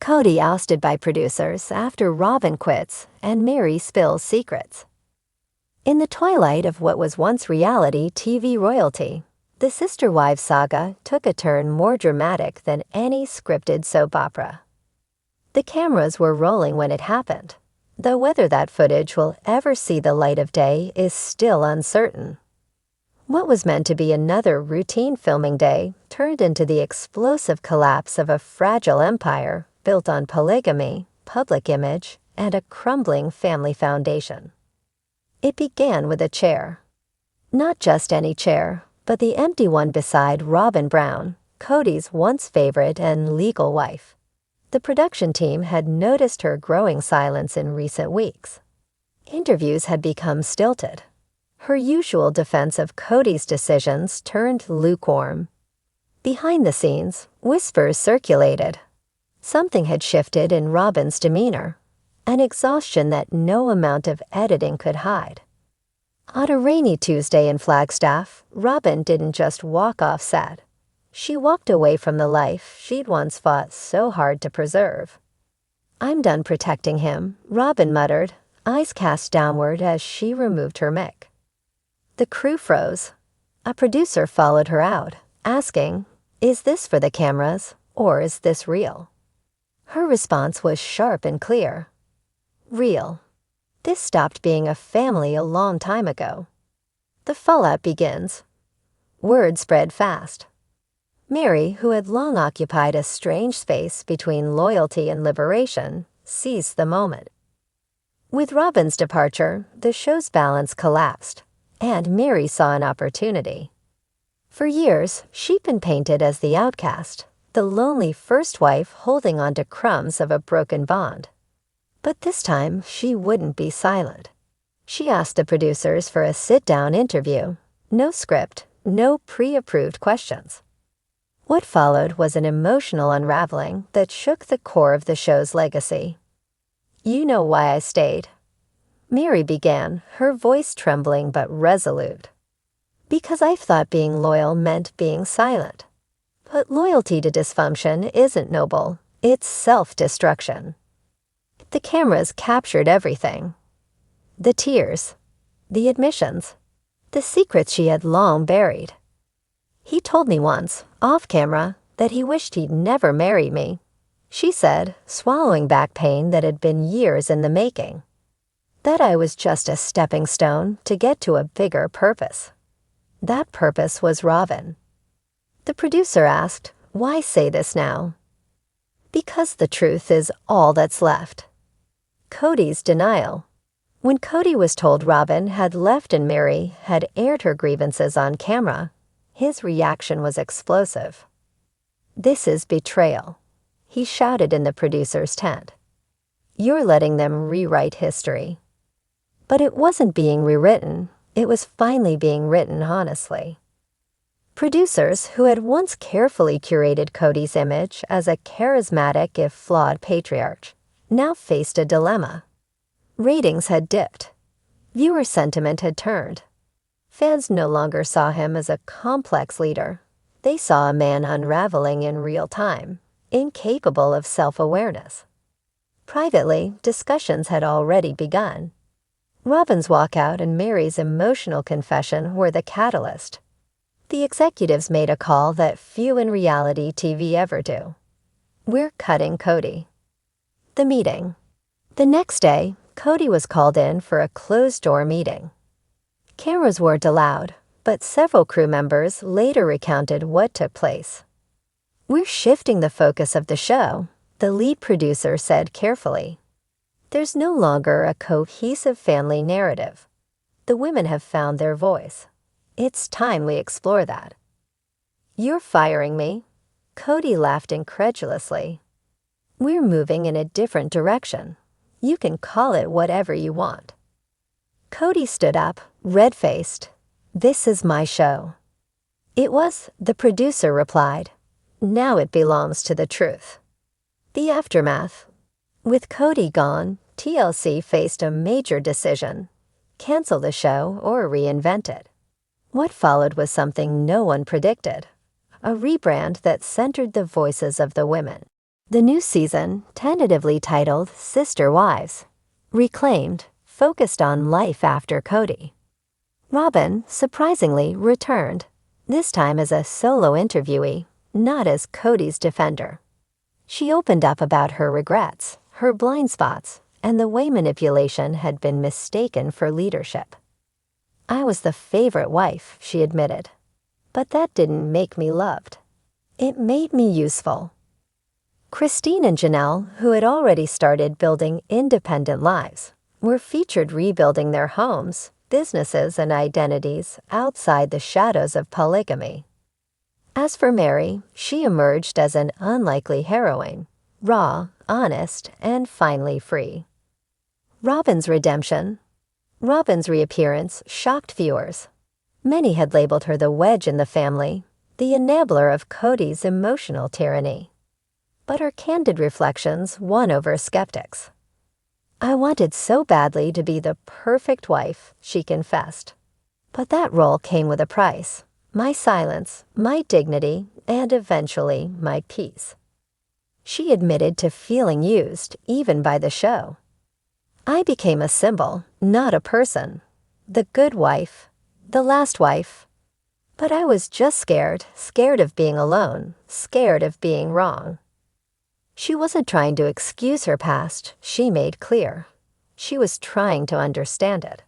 Kody ousted by producers after Robyn quits and Meri spills secrets. In the twilight of what was once reality TV royalty, the Sister Wives saga took a turn more dramatic than any scripted soap opera. The cameras were rolling when it happened, though whether that footage will ever see the light of day is still uncertain. What was meant to be another routine filming day turned into the explosive collapse of a fragile empire built on polygamy, public image, and a crumbling family foundation. It began with a chair. Not just any chair, but the empty one beside Robyn Brown, Kody's once favorite and legal wife. The production team had noticed her growing silence in recent weeks. Interviews had become stilted. Her usual defense of Kody's decisions turned lukewarm. Behind the scenes, whispers circulated. Something had shifted in Robyn's demeanor, an exhaustion that no amount of editing could hide. On a rainy Tuesday in Flagstaff, Robyn didn't just walk off set. She walked away from the life she'd once fought so hard to preserve. "I'm done protecting him," Robyn muttered, eyes cast downward as she removed her mic. The crew froze. A producer followed her out, asking, "Is this for the cameras, or is this real?" Her response was sharp and clear. "Real. This stopped being a family a long time ago." The fallout begins. Word spread fast. Meri, who had long occupied a strange space between loyalty and liberation, seized the moment. With Robyn's departure, the show's balance collapsed, and Meri saw an opportunity. For years, she'd been painted as the outcast, the lonely first wife holding on to crumbs of a broken bond. But this time, she wouldn't be silent. She asked the producers for a sit-down interview. No script, no pre-approved questions. What followed was an emotional unraveling that shook the core of the show's legacy. "You know why I stayed," Meri began, her voice trembling but resolute. "Because I've thought being loyal meant being silent. But loyalty to dysfunction isn't noble, it's self-destruction." The cameras captured everything. The tears, the admissions, the secrets she had long buried. "He told me once, off camera, that he wished he'd never married me," she said, swallowing back pain that had been years in the making. "That I was just a stepping stone to get to a bigger purpose." That purpose was Robyn. The producer asked, "Why say this now?" "Because the truth is all that's left." Kody's denial. When Kody was told Robyn had left and Meri had aired her grievances on camera, his reaction was explosive. "This is betrayal," he shouted in the producer's tent. "You're letting them rewrite history." But it wasn't being rewritten, it was finally being written honestly. Producers who had once carefully curated Kody's image as a charismatic if flawed patriarch now faced a dilemma. Ratings had dipped. Viewer sentiment had turned. Fans no longer saw him as a complex leader. They saw a man unraveling in real time, incapable of self-awareness. Privately, discussions had already begun. Robyn's walkout and Meri's emotional confession were the catalyst. The executives made a call that few in reality TV ever do. "We're cutting Kody." The meeting. The next day, Kody was called in for a closed-door meeting. Cameras weren't allowed, but several crew members later recounted what took place. "We're shifting the focus of the show," the lead producer said carefully. "There's no longer a cohesive family narrative. The women have found their voice. It's time we explore that." "You're firing me?" Kody laughed incredulously. "We're moving in a different direction. You can call it whatever you want." Kody stood up, red-faced. "This is my show." "It was," the producer replied. "Now it belongs to the truth." The aftermath. With Kody gone, TLC faced a major decision: cancel the show or reinvent it. What followed was something no one predicted: a rebrand that centered the voices of the women. The new season, tentatively titled Sister Wives, reclaimed, focused on life after Kody. Robyn, surprisingly, returned, this time as a solo interviewee, not as Kody's defender. She opened up about her regrets, her blind spots, and the way manipulation had been mistaken for leadership. "I was the favorite wife," she admitted. "But that didn't make me loved. It made me useful." Christine and Janelle, who had already started building independent lives, were featured rebuilding their homes, businesses, and identities outside the shadows of polygamy. As for Meri, she emerged as an unlikely heroine, raw, honest, and finally free. Robyn's redemption. Robyn's reappearance shocked viewers. Many had labeled her the wedge in the family, the enabler of Kody's emotional tyranny. But her candid reflections won over skeptics. "I wanted so badly to be the perfect wife," she confessed. "But that role came with a price. My silence, my dignity, and eventually my peace." She admitted to feeling used, even by the show. "I became a symbol, not a person. The good wife, the last wife. But I was just scared of being alone, scared of being wrong." She wasn't trying to excuse her past, she made clear. She was trying to understand it.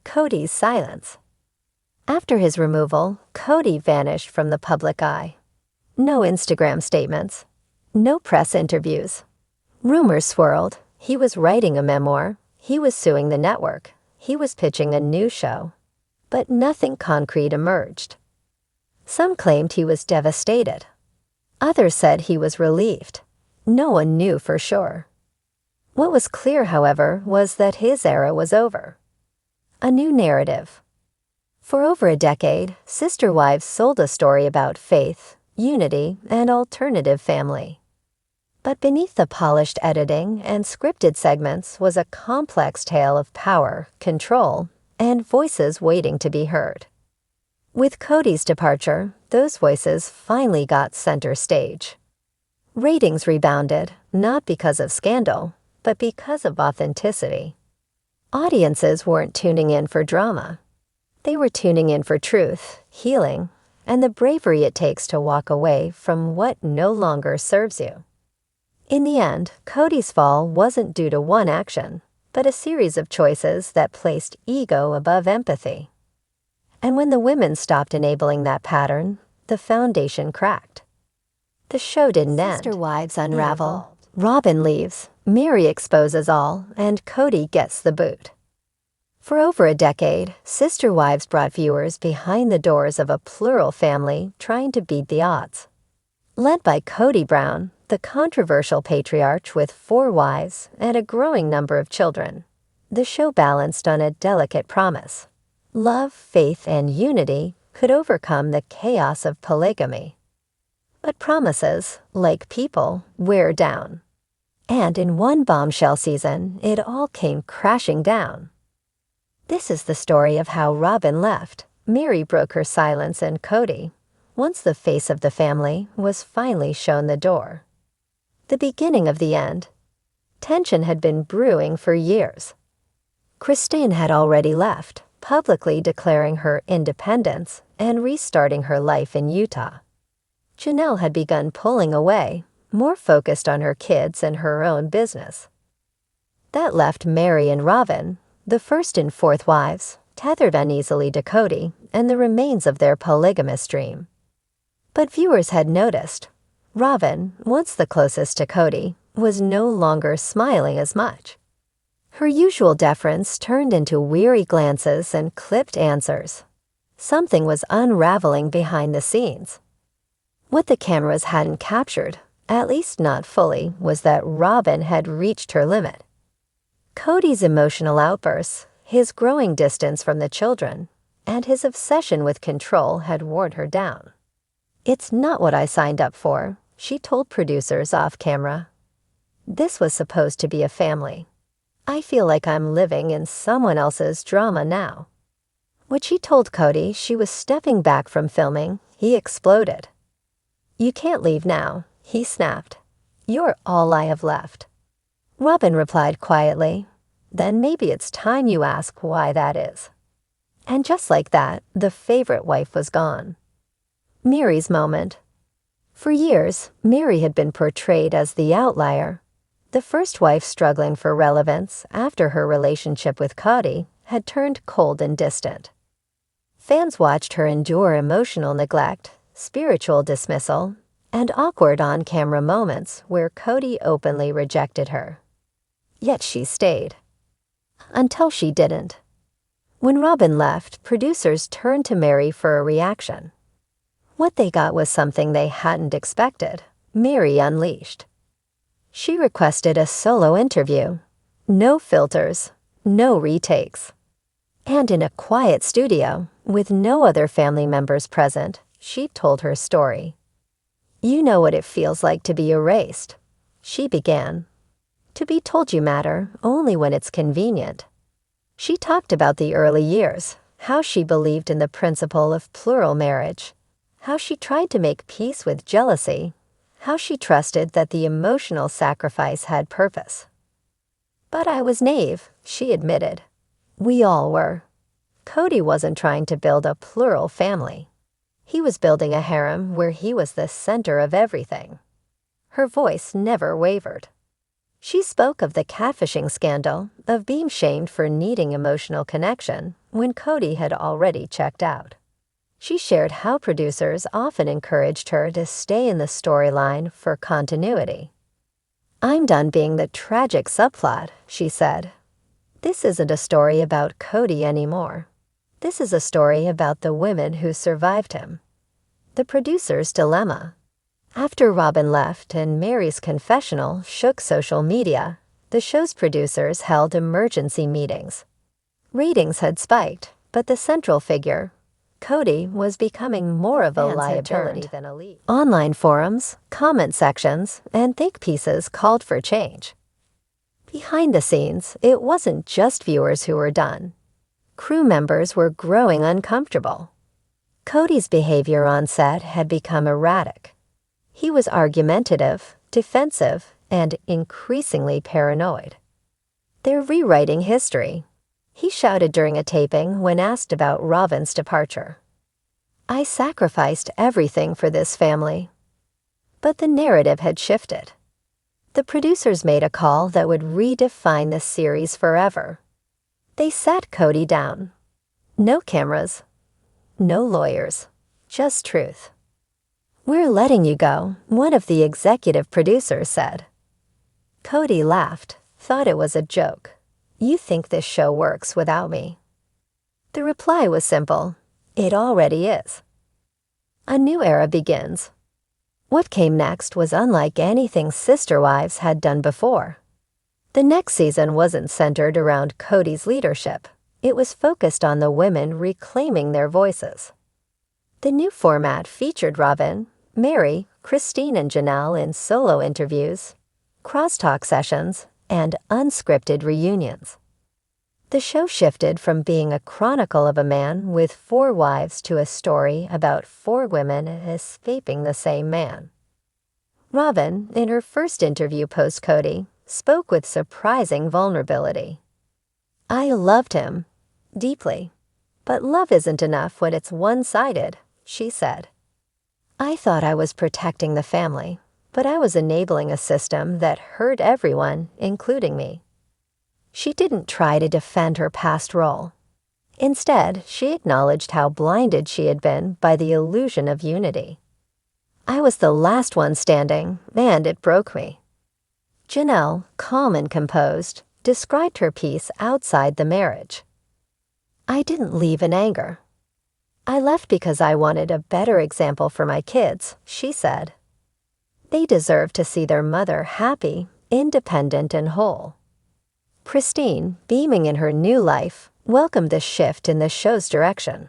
Kody's silence. After his removal, Kody vanished from the public eye. No Instagram statements. No press interviews. Rumors swirled. He was writing a memoir. He was suing the network. He was pitching a new show. But nothing concrete emerged. Some claimed he was devastated. Others said he was relieved. No one knew for sure. What was clear, however, was that his era was over. A new narrative. For over a decade, Sister Wives sold a story about faith, unity, and alternative family. But beneath the polished editing and scripted segments was a complex tale of power, control, and voices waiting to be heard. With Kody's departure, those voices finally got center stage. Ratings rebounded, not because of scandal, but because of authenticity. Audiences weren't tuning in for drama. They were tuning in for truth, healing, and the bravery it takes to walk away from what no longer serves you. In the end, Kody's fall wasn't due to one action, but a series of choices that placed ego above empathy. And when the women stopped enabling that pattern, the foundation cracked. The show didn't end. Sister Wives unravel. Robyn leaves, Meri exposes all, and Kody gets the boot. For over a decade, Sister Wives brought viewers behind the doors of a plural family trying to beat the odds. Led by Robyn Brown, the controversial patriarch with 4 wives and a growing number of children, the show balanced on a delicate promise. Love, faith, and unity could overcome the chaos of polygamy. But promises, like people, wear down. And in one bombshell season, it all came crashing down. This is the story of how Robyn left. Meri broke her silence, and Kody, once the face of the family, was finally shown the door. The beginning of the end. Tension had been brewing for years. Christine had already left, publicly declaring her independence and restarting her life in Utah. Janelle had begun pulling away, more focused on her kids and her own business. That left Meri and Robyn, the first and fourth wives, tethered uneasily to Kody and the remains of their polygamous dream. But viewers had noticed. Robyn, once the closest to Kody, was no longer smiling as much. Her usual deference turned into weary glances and clipped answers. Something was unraveling behind the scenes. What the cameras hadn't captured, at least not fully, was that Robyn had reached her limit. Kody's emotional outbursts, his growing distance from the children, and his obsession with control had worn her down. "It's not what I signed up for," she told producers off camera. "This was supposed to be a family. I feel like I'm living in someone else's drama now." When she told Kody she was stepping back from filming, he exploded. "You can't leave now," he snapped. You're all I have left." Robyn replied quietly, "Then maybe it's time you ask why that is." And just like that, the favorite wife was gone. Meri's moment. For years, Meri had been portrayed as the outlier. The first wife struggling for relevance after her relationship with Kody had turned cold and distant. Fans watched her endure emotional neglect, spiritual dismissal, and awkward on-camera moments where Kody openly rejected her. Yet she stayed. Until she didn't. When Robyn left, producers turned to Meri for a reaction. What they got was something they hadn't expected. Meri unleashed. She requested a solo interview. No filters, no retakes. And in a quiet studio, with no other family members present, she told her story. "You know what it feels like to be erased," she began. "To be told you matter only when it's convenient." She talked about the early years, how she believed in the principle of plural marriage, how she tried to make peace with jealousy, how she trusted that the emotional sacrifice had purpose. "But I was naive," she admitted. "We all were." Kody wasn't trying to build a plural family. He was building a harem where he was the center of everything. Her voice never wavered. She spoke of the catfishing scandal, of being shamed for needing emotional connection when Kody had already checked out. She shared how producers often encouraged her to stay in the storyline for continuity. "I'm done being the tragic subplot," she said. "This isn't a story about Kody anymore. This is a story about the women who survived him." The producer's dilemma. After Robyn left and Meri's confessional shook social media, the show's producers held emergency meetings. Ratings had spiked, but the central figure, Kody, was becoming more of a liability than a lead. Online forums, comment sections, and think pieces called for change. Behind the scenes, it wasn't just viewers who were done. Crew members were growing uncomfortable. Kody's behavior on set had become erratic. He was argumentative, defensive, and increasingly paranoid. "They're rewriting history," he shouted during a taping when asked about Robyn's departure. "I sacrificed everything for this family." But the narrative had shifted. The producers made a call that would redefine the series forever. They sat Kody down. No cameras, no lawyers, just truth. "We're letting you go," one of the executive producers said. Kody laughed, thought it was a joke. "You think this show works without me?" The reply was simple. It already is. A new era begins. What came next was unlike anything Sister Wives had done before. The next season wasn't centered around Kody's leadership. It was focused on the women reclaiming their voices. The new format featured Robyn, Meri, Christine, and Janelle in solo interviews, crosstalk sessions, and unscripted reunions. The show shifted from being a chronicle of a man with 4 wives to a story about 4 women escaping the same man. Robyn, in her first interview post-Kody, spoke with surprising vulnerability. "I loved him, deeply. But love isn't enough when it's one-sided," she said. "I thought I was protecting the family, but I was enabling a system that hurt everyone, including me." She didn't try to defend her past role. Instead, she acknowledged how blinded she had been by the illusion of unity. "I was the last one standing, and it broke me." Janelle, calm and composed, described her peace outside the marriage. "I didn't leave in anger. I left because I wanted a better example for my kids," she said. "They deserve to see their mother happy, independent, and whole." Christine, beaming in her new life, welcomed the shift in the show's direction.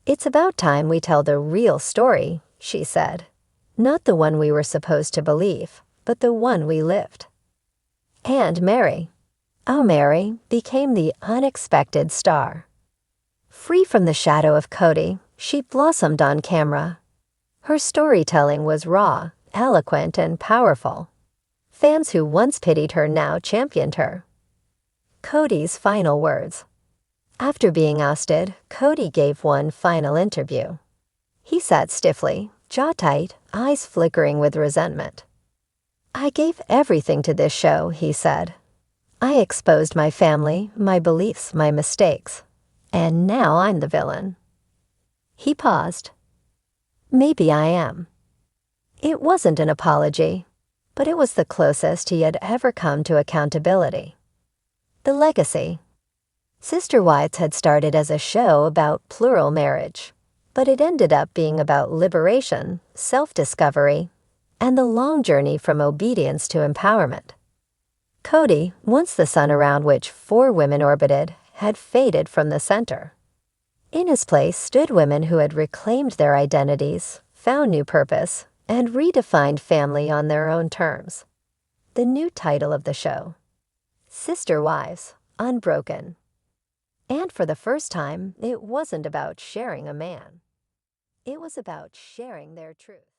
"It's about time we tell the real story," she said. "Not the one we were supposed to believe, but the one we lived." And Meri. Oh, Meri became the unexpected star. Free from the shadow of Kody, she blossomed on camera. Her storytelling was raw, eloquent, and powerful. Fans who once pitied her now championed her. Kody's final words. After being ousted, Kody gave one final interview. He sat stiffly, jaw tight, eyes flickering with resentment. "I gave everything to this show," he said. "I exposed my family, my beliefs, my mistakes. And now I'm the villain." He paused. "Maybe I am." It wasn't an apology, but it was the closest he had ever come to accountability. The legacy. Sister Wives had started as a show about plural marriage, but it ended up being about liberation, self-discovery, and the long journey from obedience to empowerment. Kody, once the sun around which 4 women orbited, had faded from the center. In his place stood women who had reclaimed their identities, found new purpose, and redefined family on their own terms. The new title of the show: Sister Wives, Unbroken. And for the first time, it wasn't about sharing a man. It was about sharing their truth.